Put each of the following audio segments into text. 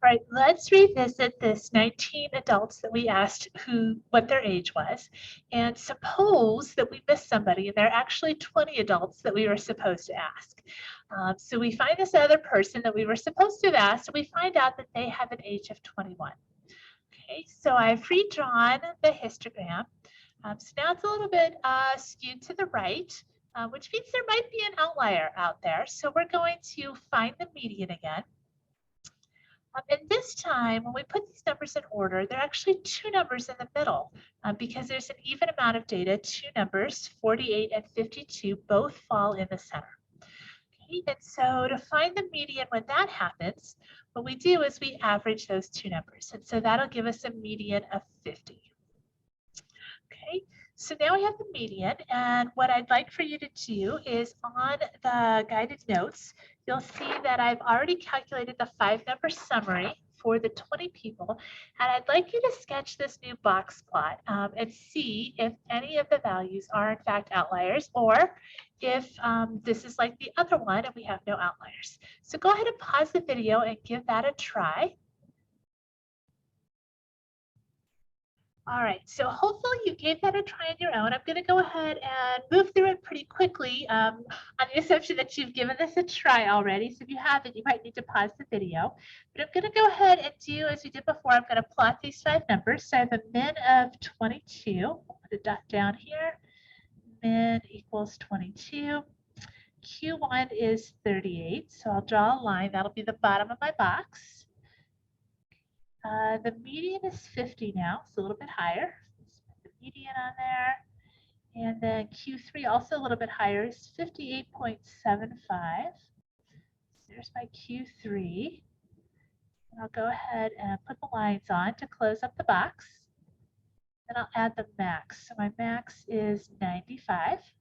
All right, let's revisit this 19 adults that we asked what their age was. And suppose that we missed somebody and there are actually 20 adults that we were supposed to ask. So we find this other person that we were supposed to have asked, and we find out that they have an age of 21. Okay, so I've redrawn the histogram. So now it's a little bit skewed to the right, which means there might be an outlier out there. So we're going to find the median again. And this time, when we put these numbers in order, there are actually two numbers in the middle because there's an even amount of data. Two numbers, 48 and 52, both fall in the center. Okay, and so to find the median when that happens, what we do is we average those two numbers. And so that'll give us a median of 50. Okay, so now we have the median, and what I'd like for you to do is on the guided notes, you'll see that I've already calculated the 5-number summary for the 20 people, and I'd like you to sketch this new box plot and see if any of the values are in fact outliers, or if this is like the other one and we have no outliers. So go ahead and pause the video and give that a try. All right, so hopefully you gave that a try on your own. I'm going to go ahead and move through it pretty quickly on the assumption that you've given this a try already. So if you haven't, you might need to pause the video. But I'm going to go ahead and do as we did before. I'm going to plot these 5 numbers. So I have a min of 22. I'll put a dot down here. Min equals 22. Q1 is 38. So I'll draw a line. That'll be the bottom of my box. The median is 50 now, so a little bit higher. Let's put the median on there. And then Q3, also a little bit higher, is 58.75. There's my Q3. And I'll go ahead and put the lines on to close up the box. Then I'll add the max. So my max is 95.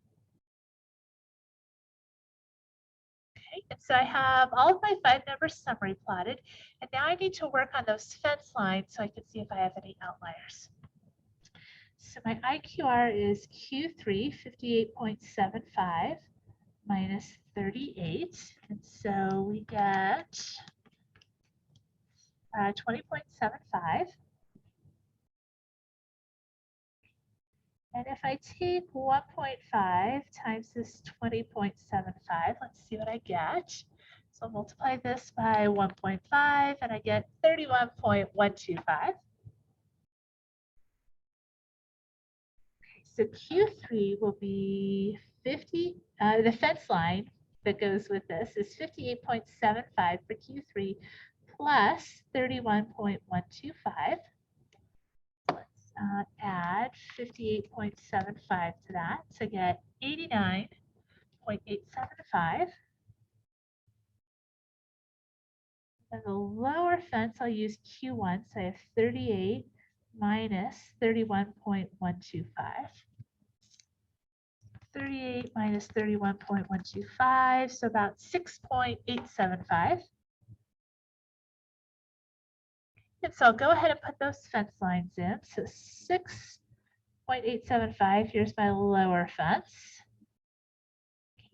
Okay, and so I have all of my 5-number summary plotted, and now I need to work on those fence lines so I can see if I have any outliers. So my IQR is Q3, 58.75 minus 38, and so we get 20.75. And if I take 1.5 times this 20.75, let's see what I get. So I'll multiply this by 1.5 and I get 31.125. Okay, so Q3 will be 50, the fence line that goes with this is 58.75 for Q3 plus 31.125. Add 58.75 to that to get 89.875. And the lower fence, I'll use Q1, so I have 38 minus 31.125. 38 minus 31.125, so about 6.875. And so I'll go ahead and put those fence lines in. So 6.875, here's my lower fence.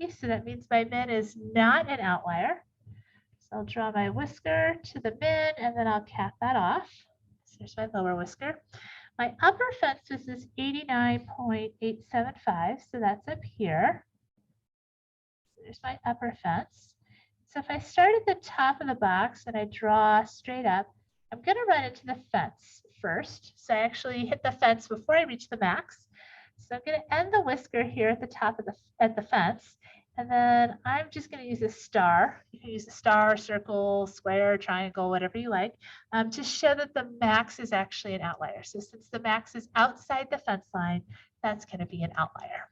Okay, so that means my min is not an outlier. So I'll draw my whisker to the min and then I'll cap that off. So here's my lower whisker. My upper fence is this 89.875, so that's up here. So there's my upper fence. So if I start at the top of the box and I draw straight up, I'm going to run into the fence first. So I actually hit the fence before I reach the max. So I'm going to end the whisker here at the top of the fence. And then I'm just going to use a star. You can use a star, circle, square, triangle, whatever you like, to show that the max is actually an outlier. So since the max is outside the fence line, that's going to be an outlier.